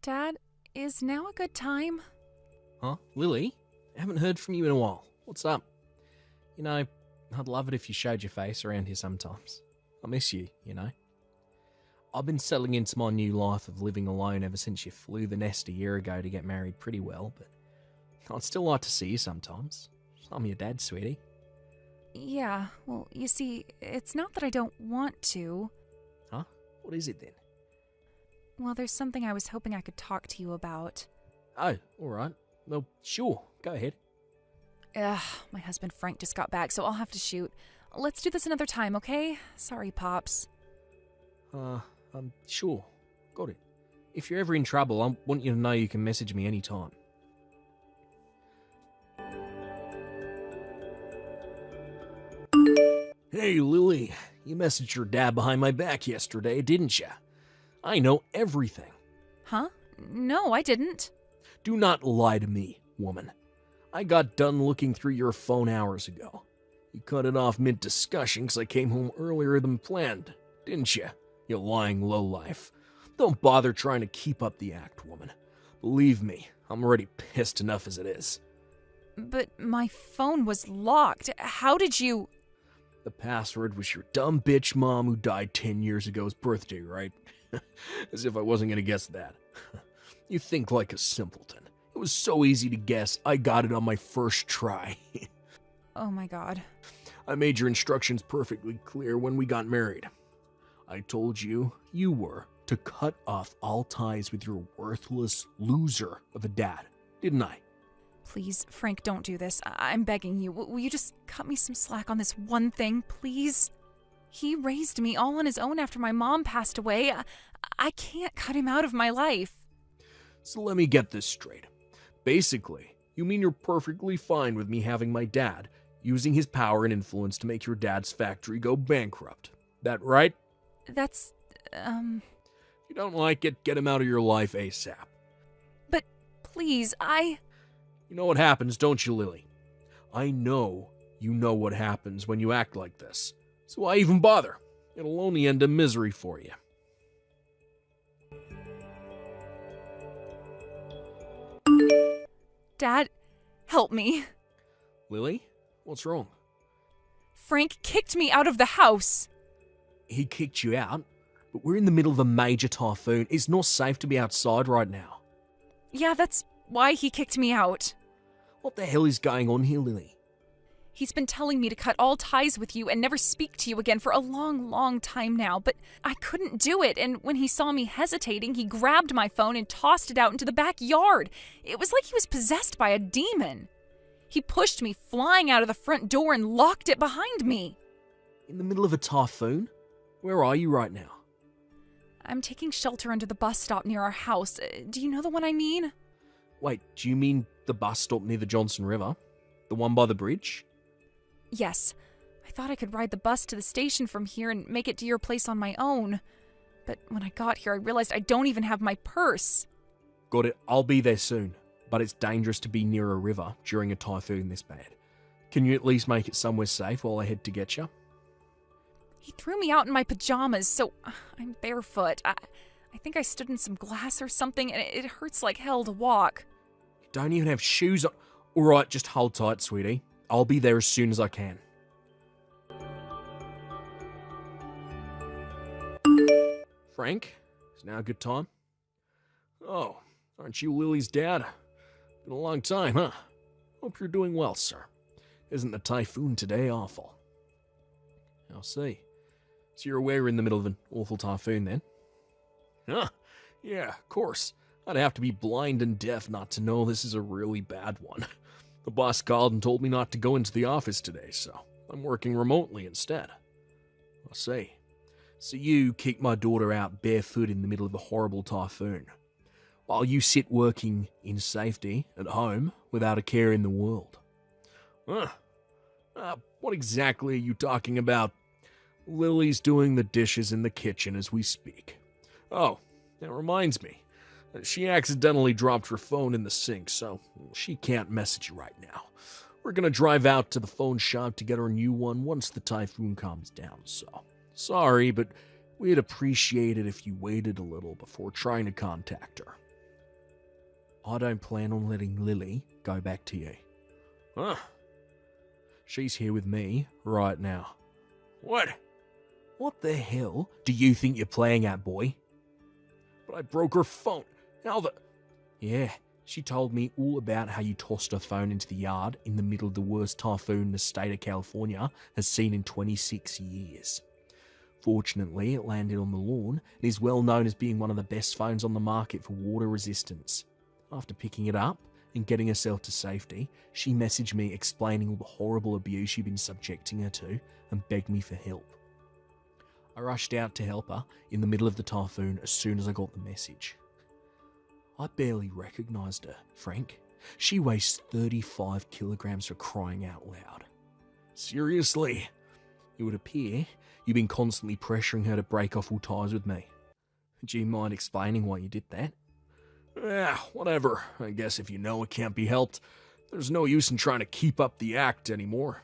Dad, is now a good time? Huh? Lily? I haven't heard from you in a while. What's up? You know, I'd love it if you showed your face around here sometimes. I miss you, you know. I've been settling into my new life of living alone ever since you flew the nest a year ago to get married pretty well, but I'd still like to see you sometimes. I'm your dad, sweetie. Yeah, well, you see, it's not that I don't want to. Huh? What is it then? Well, there's something I was hoping I could talk to you about. Oh, alright. Well, sure. Go ahead. My husband Frank just got back, so I'll have to shoot. Let's do this another time, okay? Sorry, Pops. Sure. Got it. If you're ever in trouble, I want you to know you can message me anytime. Hey, Lily. You messaged your dad behind my back yesterday, didn't you? I know everything. Huh? No, I didn't. Do not lie to me, woman. I got done looking through your phone hours ago. You cut it off mid-discussion because I came home earlier than planned, didn't you? You lying lowlife. Don't bother trying to keep up the act, woman. Believe me, I'm already pissed enough as it is. But my phone was locked. How did you... The password was your dumb bitch mom who died 10 years ago's birthday, right? As if I wasn't going to guess that. You think like a simpleton. It was so easy to guess, I got it on my first try. Oh my god. I made your instructions perfectly clear when we got married. I told you were to cut off all ties with your worthless loser of a dad, didn't I? Please, Frank, don't do this. I'm begging you. Will you just cut me some slack on this one thing, please? He raised me all on his own after my mom passed away. I can't cut him out of my life. So let me get this straight. Basically, you mean you're perfectly fine with me having my dad using his power and influence to make your dad's factory go bankrupt. That right? That's, If you don't like it, get him out of your life ASAP. But please, You know what happens, don't you, Lily? I know you know what happens when you act like this. So why even bother? It'll only end in misery for you. Dad, help me. Lily? What's wrong? Frank kicked me out of the house. He kicked you out? But we're in the middle of a major typhoon. It's not safe to be outside right now. Yeah, that's why he kicked me out. What the hell is going on here, Lily? He's been telling me to cut all ties with you and never speak to you again for a long, long time now, but I couldn't do it, and when he saw me hesitating, he grabbed my phone and tossed it out into the backyard. It was like he was possessed by a demon. He pushed me flying out of the front door and locked it behind me. In the middle of a typhoon? Where are you right now? I'm taking shelter under the bus stop near our house. Do you know the one I mean? Wait, do you mean the bus stop near the Johnson River? The one by the bridge? Yes. I thought I could ride the bus to the station from here and make it to your place on my own. But when I got here, I realized I don't even have my purse. Got it. I'll be there soon. But it's dangerous to be near a river during a typhoon this bad. Can you at least make it somewhere safe while I head to get you? He threw me out in my pajamas, so I'm barefoot. I think I stood in some glass or something, and it hurts like hell to walk. You don't even have shoes on. Alright, just hold tight, sweetie. I'll be there as soon as I can. Frank, is now a good time? Oh, aren't you Lily's dad? Been a long time, huh? Hope you're doing well, sir. Isn't the typhoon today awful? I'll see. So you're aware we're in the middle of an awful typhoon then? Huh, yeah, of course. I'd have to be blind and deaf not to know this is a really bad one. The boss called and told me not to go into the office today, so I'm working remotely instead. I see. So you kicked my daughter out barefoot in the middle of a horrible typhoon, while you sit working in safety at home without a care in the world. Huh. What exactly are you talking about? Lily's doing the dishes in the kitchen as we speak. Oh, that reminds me. She accidentally dropped her phone in the sink, so she can't message you right now. We're gonna drive out to the phone shop to get her a new one once the typhoon calms down, so sorry, but we'd appreciate it if you waited a little before trying to contact her. I don't plan on letting Lily go back to you. Huh? She's here with me right now. What? What the hell do you think you're playing at, boy? But I broke her phone. How the... Yeah, she told me all about how you tossed her phone into the yard in the middle of the worst typhoon the state of California has seen in 26 years. Fortunately, it landed on the lawn and is well known as being one of the best phones on the market for water resistance. After picking it up and getting herself to safety, she messaged me explaining all the horrible abuse she'd been subjecting her to and begged me for help. I rushed out to help her in the middle of the typhoon as soon as I got the message. I barely recognised her, Frank. She weighs 35 kilograms for crying out loud. Seriously? It would appear you've been constantly pressuring her to break off all ties with me. Do you mind explaining why you did that? Whatever. I guess if you know it can't be helped, there's no use in trying to keep up the act anymore.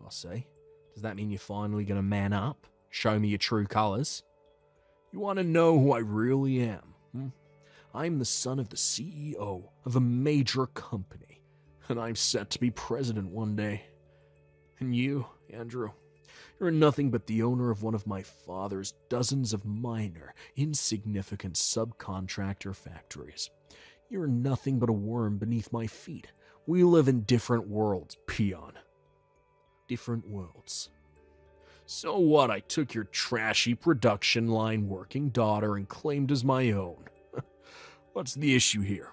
I see. Does that mean you're finally going to man up? Show me your true colours? You want to know who I really am? I'm the son of the CEO of a major company, and I'm set to be president one day. And you, Andrew, you're nothing but the owner of one of my father's dozens of minor, insignificant subcontractor factories. You're nothing but a worm beneath my feet. We live in different worlds, peon. Different worlds. So what? I took your trashy production line working daughter and claimed as my own. What's the issue here?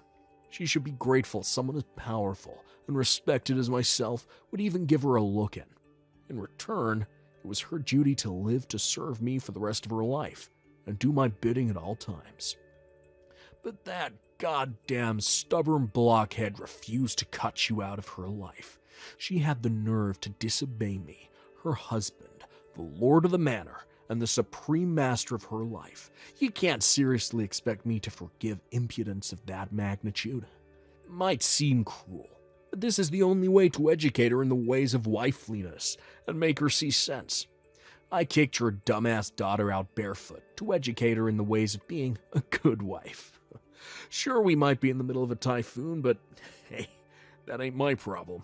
She should be grateful someone as powerful and respected as myself would even give her a look in. In return, it was her duty to live to serve me for the rest of her life and do my bidding at all times. But that goddamn stubborn blockhead refused to cut you out of her life. She had the nerve to disobey me, her husband, the lord of the manor, and the supreme master of her life. You can't seriously expect me to forgive impudence of that magnitude. It might seem cruel, but this is the only way to educate her in the ways of wifeliness and make her see sense. I kicked your dumbass daughter out barefoot to educate her in the ways of being a good wife. Sure, we might be in the middle of a typhoon, but hey, that ain't my problem.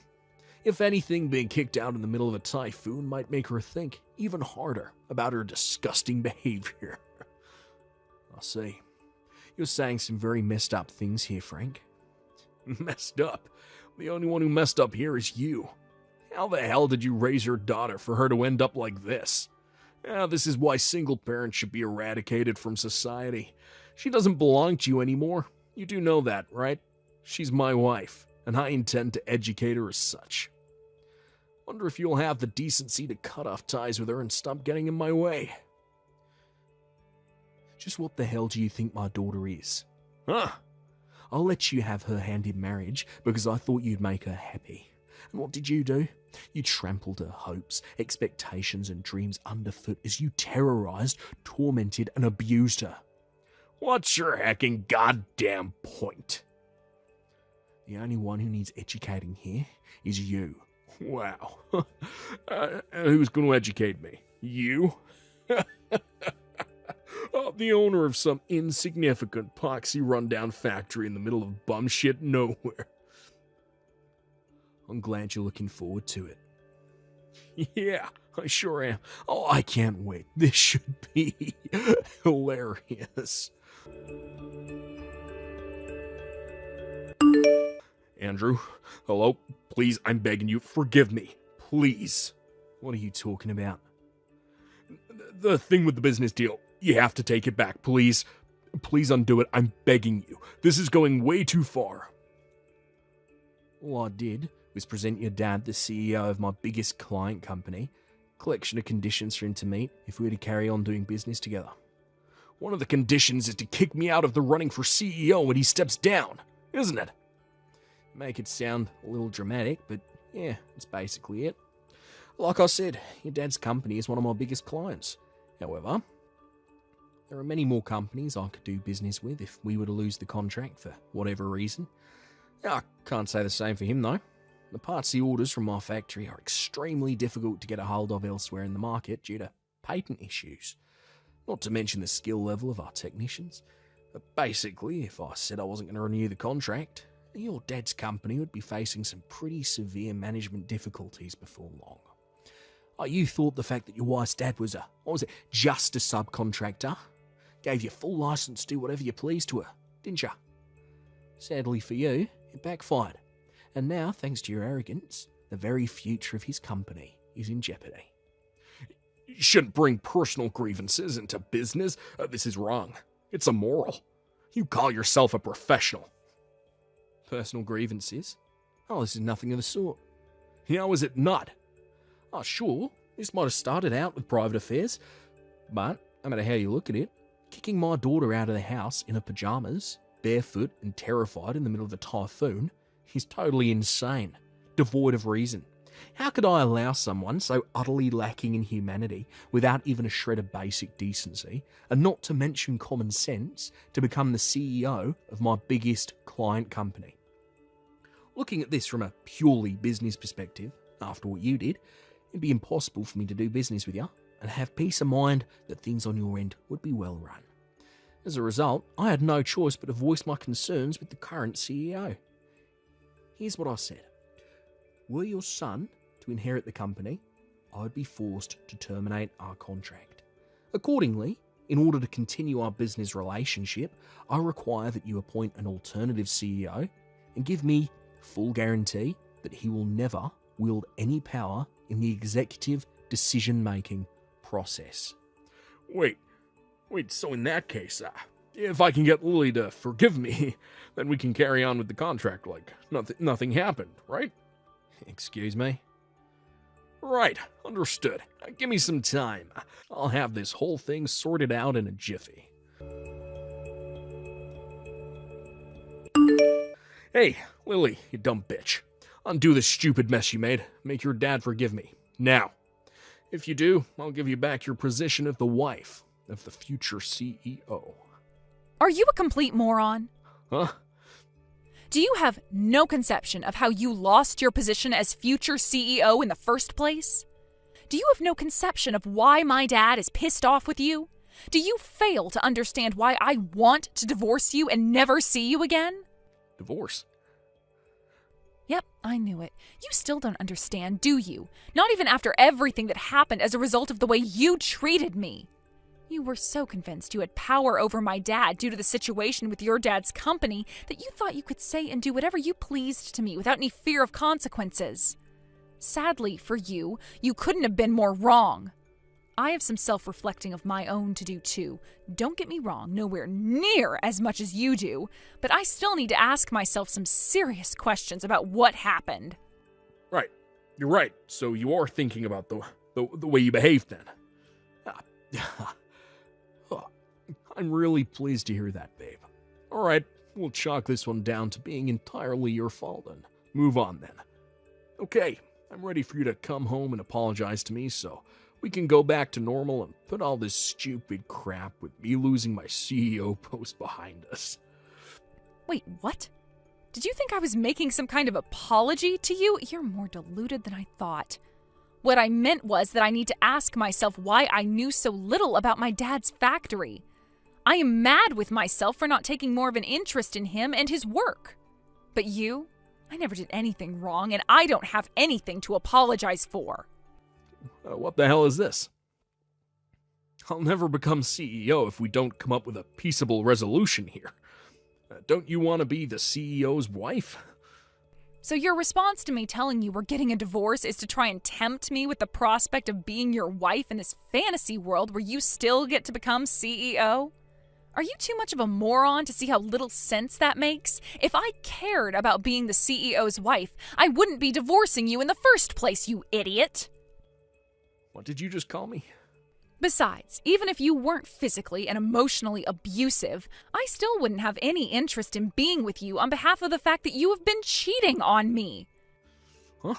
If anything, being kicked out in the middle of a typhoon might make her think even harder about her disgusting behavior. I see. You're saying some very messed up things here, Frank. Messed up? The only one who messed up here is you. How the hell did you raise your daughter for her to end up like this? This is why single parents should be eradicated from society. She doesn't belong to you anymore. You do know that, right? She's my wife, and I intend to educate her as such. Wonder if you'll have the decency to cut off ties with her and stop getting in my way. Just what the hell do you think my daughter is? Huh? I'll let you have her hand in marriage because I thought you'd make her happy. And what did you do? You trampled her hopes, expectations, and dreams underfoot as you terrorized, tormented, and abused her. What's your heckin' goddamn point? The only one who needs educating here is you. Wow. Who's going to educate me? You? The owner of some insignificant, poxy rundown factory in the middle of bum shit nowhere. I'm glad you're looking forward to it. Yeah, I sure am. Oh, I can't wait. This should be hilarious. Andrew, hello? Please, I'm begging you, forgive me. Please. What are you talking about? The thing with the business deal. You have to take it back, please. Please undo it. I'm begging you. This is going way too far. All I did was present your dad the CEO of my biggest client company. Collection of conditions for him to meet if we were to carry on doing business together. One of the conditions is to kick me out of the running for CEO when he steps down, isn't it? Make it sound a little dramatic, but yeah, that's basically it. Like I said, your dad's company is one of my biggest clients. However, there are many more companies I could do business with if we were to lose the contract for whatever reason. I can't say the same for him though. The parts he orders from my factory are extremely difficult to get a hold of elsewhere in the market due to patent issues. Not to mention the skill level of our technicians. Basically, if I said I wasn't going to renew the contract, your dad's company would be facing some pretty severe management difficulties before long. You thought the fact that your wife's dad was just a subcontractor, gave you full license to do whatever you pleased to her, didn't you? Sadly for you, it backfired. And now, thanks to your arrogance, the very future of his company is in jeopardy. You shouldn't bring personal grievances into business. This is wrong. It's immoral. You call yourself a professional. Personal grievances? Oh, this is nothing of the sort. How is it not? Oh, sure, this might have started out with private affairs, but no matter how you look at it, kicking my daughter out of the house in her pajamas, barefoot and terrified in the middle of a typhoon, is totally insane, devoid of reason. How could I allow someone so utterly lacking in humanity, without even a shred of basic decency, and not to mention common sense, to become the CEO of my biggest client company? Looking at this from a purely business perspective, after what you did, it'd be impossible for me to do business with you and have peace of mind that things on your end would be well run. As a result, I had no choice but to voice my concerns with the current CEO. Here's what I said. Were your son to inherit the company, I would be forced to terminate our contract. Accordingly, in order to continue our business relationship, I require that you appoint an alternative CEO and give me full guarantee that he will never wield any power in the executive decision-making process. Wait, so in that case, if I can get Lily to forgive me, then we can carry on with the contract like nothing happened, right? Excuse me? Right, understood. Give me some time. I'll have this whole thing sorted out in a jiffy. Hey, Lily, you dumb bitch. Undo the stupid mess you made. Make your dad forgive me. Now. If you do, I'll give you back your position of the wife of the future CEO. Are you a complete moron? Huh? Do you have no conception of how you lost your position as future CEO in the first place? Do you have no conception of why my dad is pissed off with you? Do you fail to understand why I want to divorce you and never see you again? Divorce? Yep, I knew it. You still don't understand, do you? Not even after everything that happened as a result of the way you treated me. You were so convinced you had power over my dad due to the situation with your dad's company that you thought you could say and do whatever you pleased to me without any fear of consequences. Sadly for you, you couldn't have been more wrong. I have some self-reflecting of my own to do too. Don't get me wrong, nowhere near as much as you do, but I still need to ask myself some serious questions about what happened. Right. You're right. So you are thinking about the way you behaved then. I'm really pleased to hear that, babe. All right, we'll chalk this one down to being entirely your fault and move on then. Okay, I'm ready for you to come home and apologize to me so we can go back to normal and put all this stupid crap with me losing my CEO post behind us. Wait, what? Did you think I was making some kind of apology to you? You're more deluded than I thought. What I meant was that I need to ask myself why I knew so little about my dad's factory. I am mad with myself for not taking more of an interest in him and his work. But you? I never did anything wrong, and I don't have anything to apologize for. What the hell is this? I'll never become CEO if we don't come up with a peaceable resolution here. Don't you want to be the CEO's wife? So your response to me telling you we're getting a divorce is to try and tempt me with the prospect of being your wife in this fantasy world where you still get to become CEO? Are you too much of a moron to see how little sense that makes? If I cared about being the CEO's wife, I wouldn't be divorcing you in the first place, you idiot! What did you just call me? Besides, even if you weren't physically and emotionally abusive, I still wouldn't have any interest in being with you on behalf of the fact that you have been cheating on me. Huh?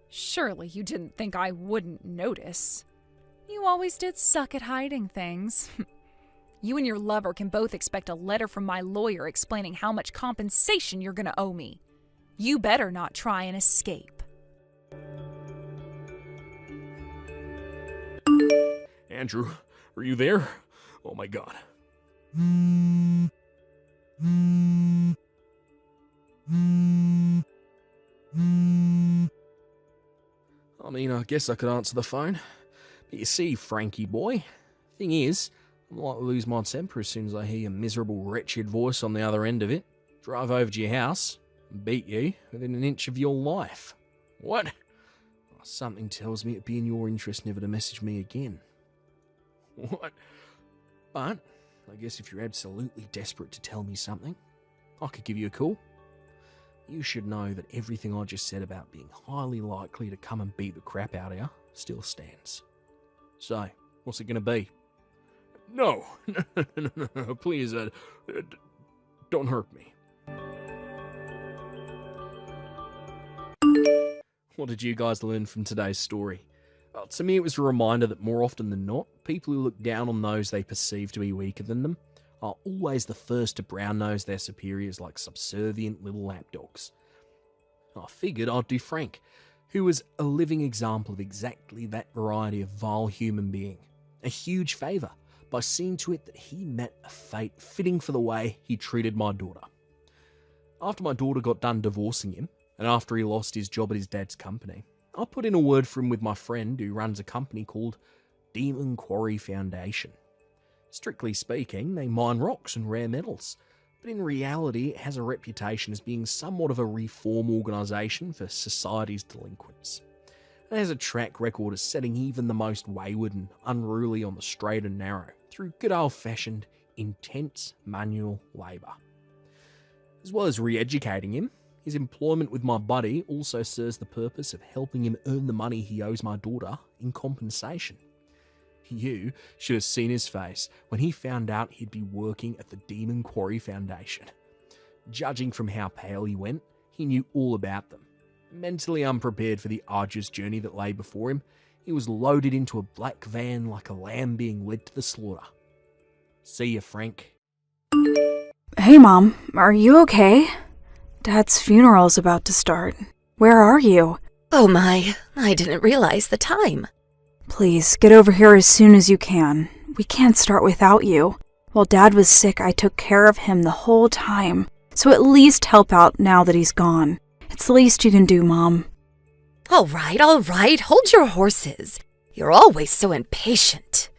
Surely you didn't think I wouldn't notice. You always did suck at hiding things. You and your lover can both expect a letter from my lawyer explaining how much compensation you're gonna owe me. You better not try and escape. Andrew, are you there? Oh my god. I mean, I guess I could answer the phone. But you see, Frankie boy, thing is, I'm likely to lose my temper as soon as I hear your miserable, wretched voice on the other end of it, drive over to your house, and beat you within an inch of your life. What? Oh, something tells me it'd be in your interest never to message me again. What? But, I guess if you're absolutely desperate to tell me something, I could give you a call. You should know that everything I just said about being highly likely to come and beat the crap out of you still stands. So, what's it going to be? No, no, please, don't hurt me. What did you guys learn from today's story? To me, it was a reminder that more often than not, people who look down on those they perceive to be weaker than them are always the first to brown-nose their superiors like subservient little lapdogs. I figured I'd do Frank, who was a living example of exactly that variety of vile human being, a huge favour by seeing to it that he met a fate fitting for the way he treated my daughter. After my daughter got done divorcing him, and after he lost his job at his dad's company, I put in a word for him with my friend who runs a company called Demon Quarry Foundation. Strictly speaking, they mine rocks and rare metals, but in reality it has a reputation as being somewhat of a reform organisation for society's delinquents. It has a track record of setting even the most wayward and unruly on the straight and narrow through good old-fashioned, intense manual labour. As well as re-educating him, his employment with my buddy also serves the purpose of helping him earn the money he owes my daughter in compensation. You should have seen his face when he found out he'd be working at the Demon Quarry Foundation. Judging from how pale he went, he knew all about them. Mentally unprepared for the arduous journey that lay before him, he was loaded into a black van like a lamb being led to the slaughter. See ya, Frank. Hey, Mom. Are you okay? Dad's funeral's about to start. Where are you? Oh my, I didn't realize the time. Please, get over here as soon as you can. We can't start without you. While Dad was sick, I took care of him the whole time. So at least help out now that he's gone. It's the least you can do, Mom. All right, hold your horses. You're always so impatient.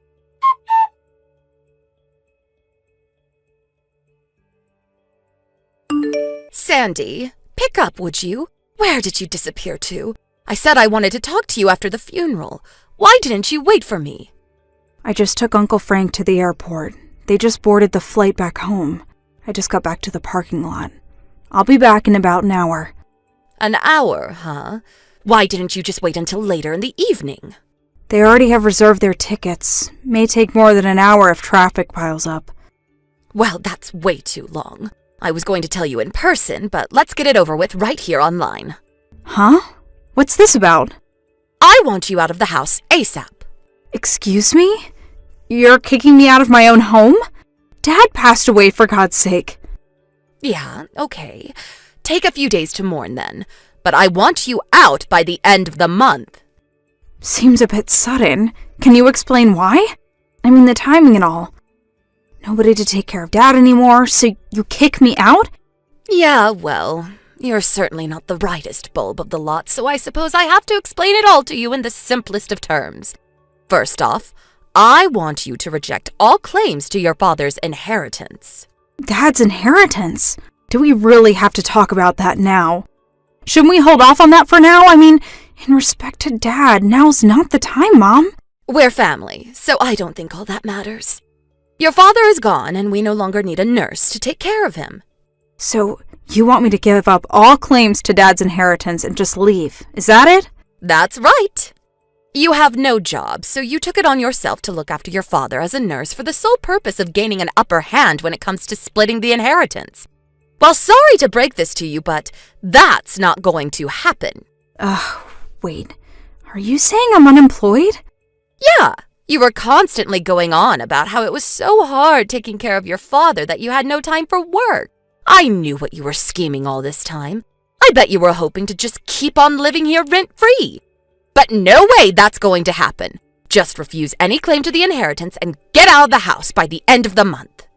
Sandy, pick up, would you? Where did you disappear to? I said I wanted to talk to you after the funeral. Why didn't you wait for me? I just took Uncle Frank to the airport. They just boarded the flight back home. I just got back to the parking lot. I'll be back in about an hour. An hour, huh? Why didn't you just wait until later in the evening? They already have reserved their tickets. May take more than an hour if traffic piles up. Well, that's way too long. I was going to tell you in person, but let's get it over with right here online. Huh? What's this about? I want you out of the house ASAP. Excuse me? You're kicking me out of my own home? Dad passed away, for God's sake. Yeah, okay. Take a few days to mourn then. But I want you out by the end of the month. Seems a bit sudden. Can you explain why? I mean, the timing and all. Nobody to take care of Dad anymore, so you kick me out? Yeah, well, you're certainly not the brightest bulb of the lot, so I suppose I have to explain it all to you in the simplest of terms. First off, I want you to reject all claims to your father's inheritance. Dad's inheritance? Do we really have to talk about that now? Shouldn't we hold off on that for now? I mean, in respect to Dad, now's not the time, Mom. We're family, so I don't think all that matters. Your father is gone, and we no longer need a nurse to take care of him. So, you want me to give up all claims to Dad's inheritance and just leave, is that it? That's right. You have no job, so you took it on yourself to look after your father as a nurse for the sole purpose of gaining an upper hand when it comes to splitting the inheritance. Well, sorry to break this to you, but that's not going to happen. Wait. Are you saying I'm unemployed? Yeah. You were constantly going on about how it was so hard taking care of your father that you had no time for work. I knew what you were scheming all this time. I bet you were hoping to just keep on living here rent-free. But no way that's going to happen. Just refuse any claim to the inheritance and get out of the house by the end of the month.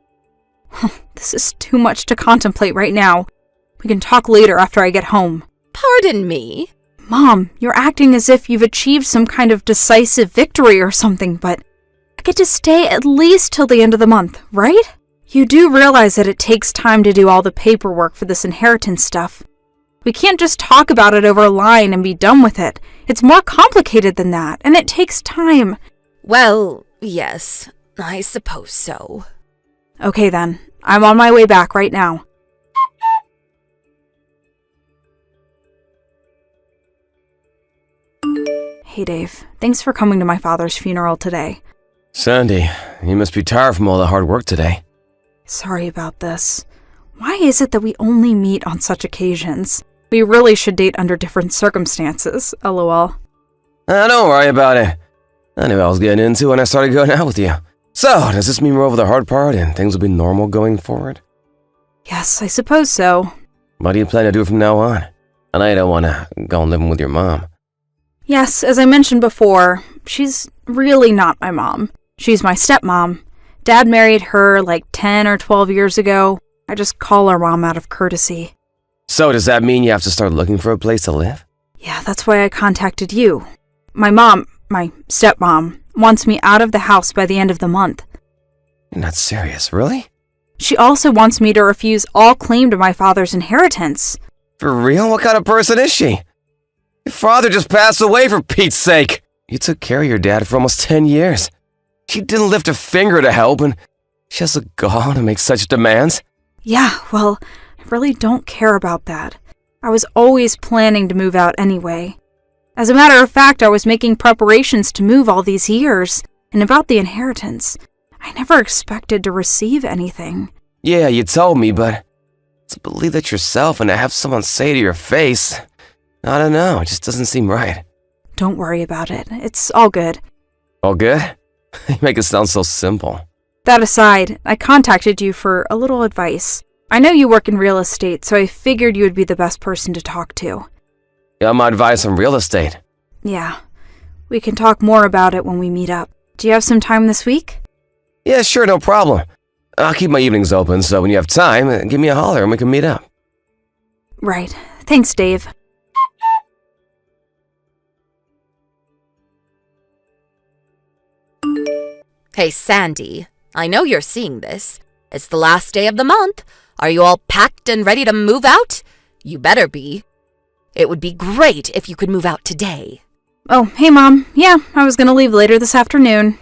This is too much to contemplate right now. We can talk later after I get home. Pardon me? Mom, you're acting as if you've achieved some kind of decisive victory or something, but I get to stay at least till the end of the month, right? You do realize that it takes time to do all the paperwork for this inheritance stuff. We can't just talk about it over a line and be done with it. It's more complicated than that, and it takes time. Well, yes, I suppose so. Okay then, I'm on my way back right now. Hey Dave, thanks for coming to my father's funeral today. Sandy, you must be tired from all the hard work today. Sorry about this. Why is it that we only meet on such occasions? We really should date under different circumstances, lol. Don't worry about it. I knew what I was getting into when I started going out with you. So, does this mean we're over the hard part and things will be normal going forward? Yes, I suppose so. What do you plan to do from now on? I know you don't want to go and live with your mom. Yes, as I mentioned before, she's really not my mom. She's my stepmom. Dad married her like 10 or 12 years ago. I just call her mom out of courtesy. So, does that mean you have to start looking for a place to live? Yeah, that's why I contacted you. My stepmom, wants me out of the house by the end of the month. You're not serious, really? She also wants me to refuse all claim to my father's inheritance. For real? What kind of person is she? Your father just passed away, for Pete's sake. You took care of your dad for almost 10 years. She didn't lift a finger to help, and she has the gall to make such demands. Yeah, well, I really don't care about that. I was always planning to move out anyway. As a matter of fact, I was making preparations to move all these years. And about the inheritance, I never expected to receive anything. Yeah, you told me, but to believe that yourself and to have someone say to your face, I don't know, it just doesn't seem right. Don't worry about it. It's all good. All good? You make it sound so simple. That aside, I contacted you for a little advice. I know you work in real estate, so I figured you would be the best person to talk to. Got my advice on real estate? Yeah. We can talk more about it when we meet up. Do you have some time this week? Yeah, sure, no problem. I'll keep my evenings open, so when you have time, give me a holler and we can meet up. Right. Thanks, Dave. Hey, Sandy, I know you're seeing this. It's the last day of the month. Are you all packed and ready to move out? You better be. It would be great if you could move out today. Oh, hey Mom. Yeah, I was gonna leave later this afternoon.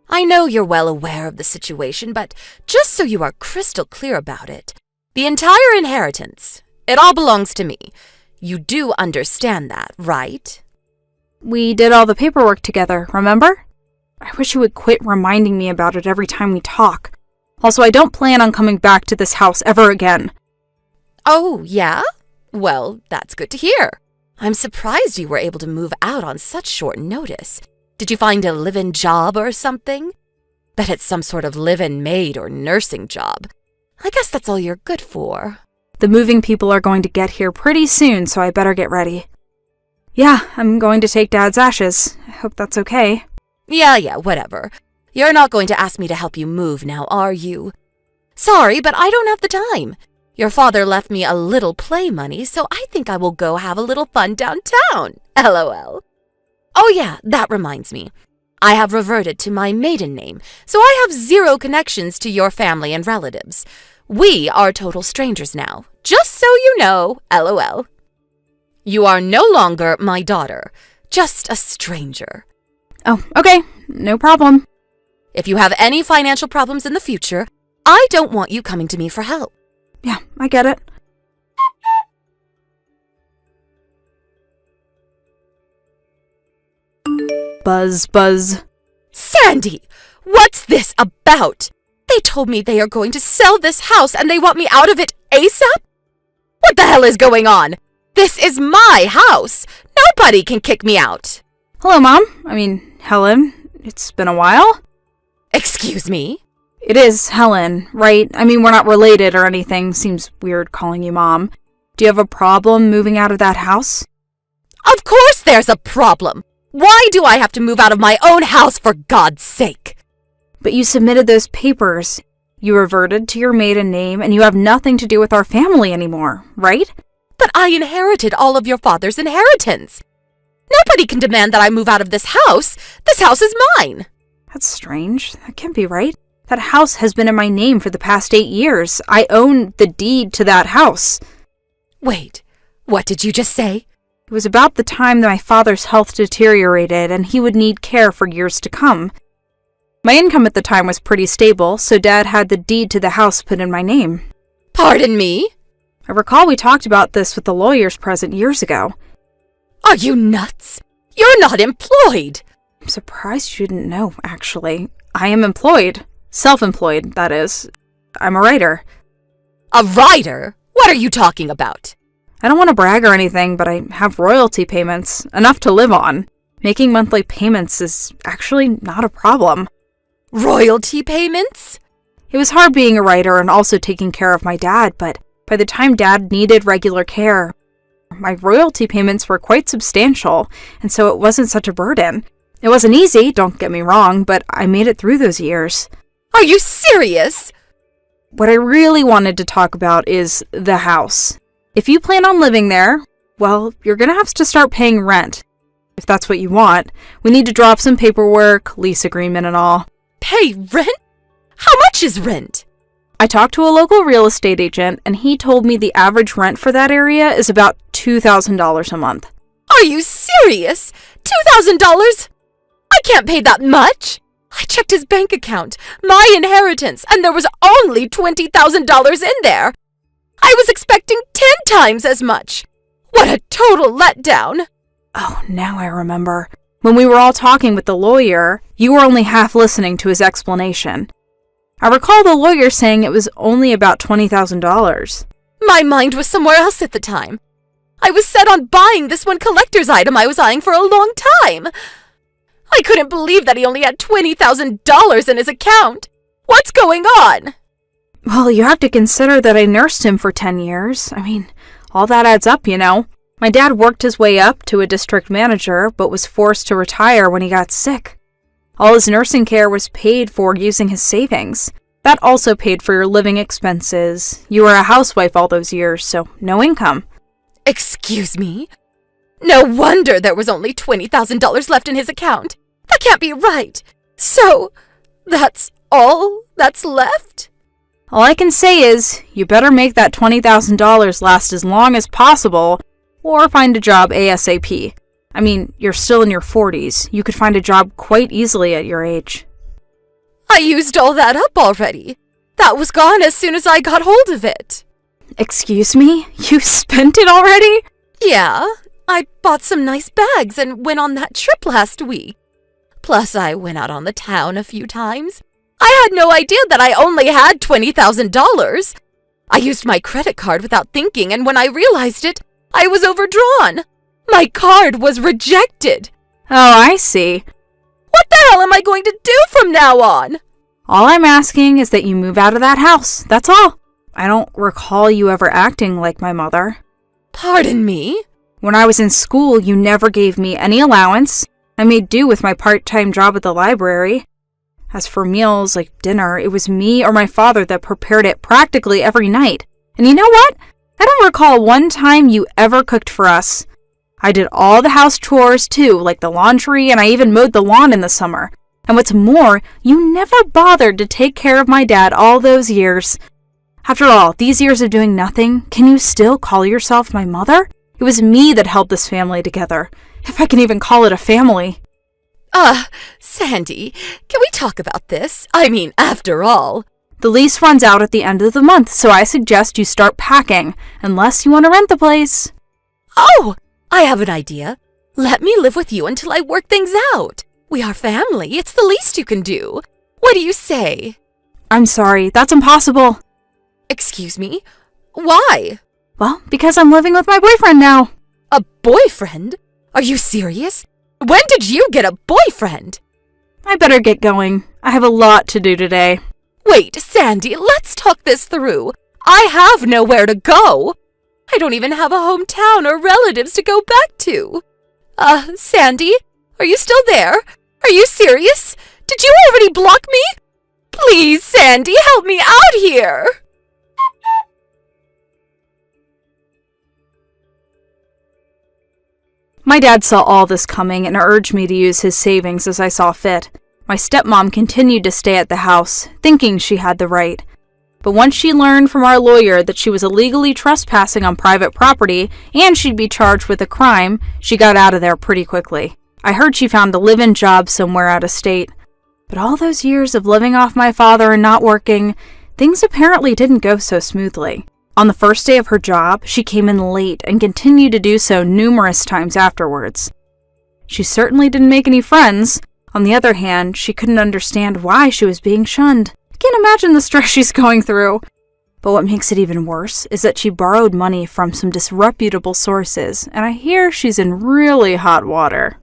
I know you're well aware of the situation, but just so you are crystal clear about it, the entire inheritance, it all belongs to me. You do understand that, right? We did all the paperwork together, remember? I wish you would quit reminding me about it every time we talk. Also, I don't plan on coming back to this house ever again. Oh, yeah? Well, that's good to hear. I'm surprised you were able to move out on such short notice. Did you find a live-in job or something? Bet it's some sort of live-in maid or nursing job. I guess that's all you're good for. The moving people are going to get here pretty soon, so I better get ready. Yeah, I'm going to take Dad's ashes. I hope that's okay. Yeah, whatever. You're not going to ask me to help you move now, are you? Sorry, but I don't have the time. Your father left me a little play money, so I think I will go have a little fun downtown. LOL. Oh yeah, that reminds me. I have reverted to my maiden name, so I have zero connections to your family and relatives. We are total strangers now, just so you know, LOL. You are no longer my daughter, just a stranger. Oh, okay. No problem. If you have any financial problems in the future, I don't want you coming to me for help. Yeah, I get it. Buzz. Sandy, what's this about? They told me they are going to sell this house and they want me out of it ASAP? What the hell is going on? This is my house. Nobody can kick me out. Hello, Mom. Helen. It's been a while. Excuse me? It is Helen, right? We're not related or anything. Seems weird calling you Mom. Do you have a problem moving out of that house? Of course there's a problem. Why do I have to move out of my own house, for God's sake? But you submitted those papers. You reverted to your maiden name, and you have nothing to do with our family anymore, right? But I inherited all of your father's inheritance. Nobody can demand that I move out of this house. This house is mine. That's strange. That can't be right. That house has been in my name for the past 8 years. I own the deed to that house. Wait, what did you just say? It was about the time that my father's health deteriorated and he would need care for years to come. My income at the time was pretty stable, so Dad had the deed to the house put in my name. Pardon me? I recall we talked about this with the lawyers present years ago. Are you nuts? You're not employed. I'm surprised you didn't know, actually. I am employed. Self-employed, that is. I'm a writer. A writer? What are you talking about? I don't want to brag or anything, but I have royalty payments, enough to live on. Making monthly payments is actually not a problem. Royalty payments? It was hard being a writer and also taking care of my dad, but by the time Dad needed regular care, my royalty payments were quite substantial, and so it wasn't such a burden. It wasn't easy, don't get me wrong, but I made it through those years. Are you serious? What I really wanted to talk about is the house. If you plan on living there, well, you're gonna have to start paying rent. If that's what you want, we need to drop some paperwork, lease agreement and all. Pay rent? How much is rent? I talked to a local real estate agent, and he told me the average rent for that area is about $2,000 a month. Are you serious? $2,000? I can't pay that much. I checked his bank account, my inheritance, and there was only $20,000 in there. I was expecting 10 times as much. What a total letdown. Oh, now I remember. When we were all talking with the lawyer, you were only half listening to his explanation. I recall the lawyer saying it was only about $20,000. My mind was somewhere else at the time. I was set on buying this one collector's item I was eyeing for a long time. I couldn't believe that he only had $20,000 in his account. What's going on? Well, you have to consider that I nursed him for 10 years. I mean, all that adds up, you know. My dad worked his way up to a district manager, but was forced to retire when he got sick. All his nursing care was paid for using his savings. That also paid for your living expenses. You were a housewife all those years, so no income. Excuse me? No wonder there was only $20,000 left in his account. That can't be right. So, that's all that's left? All I can say is, you better make that $20,000 last as long as possible, or find a job ASAP. I mean, you're still in your 40s. You could find a job quite easily at your age. I used all that up already. That was gone as soon as I got hold of it. Excuse me? You spent it already? Yeah, I bought some nice bags and went on that trip last week. Plus, I went out on the town a few times. I had no idea that I only had $20,000. I used my credit card without thinking, and when I realized it, I was overdrawn. My card was rejected. Oh, I see. What the hell am I going to do from now on? All I'm asking is that you move out of that house. That's all. I don't recall you ever acting like my mother. Pardon me? When I was in school, you never gave me any allowance. I made do with my part-time job at the library. As for meals, like dinner, it was me or my father that prepared it practically every night. And you know what? I don't recall one time you ever cooked for us. I did all the house chores too, like the laundry, and I even mowed the lawn in the summer. And what's more, you never bothered to take care of my dad all those years. After all, these years of doing nothing, can you still call yourself my mother? It was me that held this family together, if I can even call it a family. Sandy, can we talk about this? I mean, after all. The lease runs out at the end of the month, so I suggest you start packing, unless you want to rent the place. Oh, I have an idea. Let me live with you until I work things out. We are family. It's the least you can do. What do you say? I'm sorry, that's impossible. Excuse me? Why? Well, because I'm living with my boyfriend now. A boyfriend? Are you serious? When did you get a boyfriend? I better get going. I have a lot to do today. Wait, Sandy, let's talk this through. I have nowhere to go. I don't even have a hometown or relatives to go back to. Sandy, are you still there? Are you serious? Did you already block me? Please, Sandy, help me out here! My dad saw all this coming and urged me to use his savings as I saw fit. My stepmom continued to stay at the house, thinking she had the right. But once she learned from our lawyer that she was illegally trespassing on private property and she'd be charged with a crime, she got out of there pretty quickly. I heard she found a live-in job somewhere out of state. But all those years of living off my father and not working, things apparently didn't go so smoothly. On the first day of her job, she came in late and continued to do so numerous times afterwards. She certainly didn't make any friends. On the other hand, she couldn't understand why she was being shunned. I can't imagine the stress she's going through. But what makes it even worse is that she borrowed money from some disreputable sources, and I hear she's in really hot water.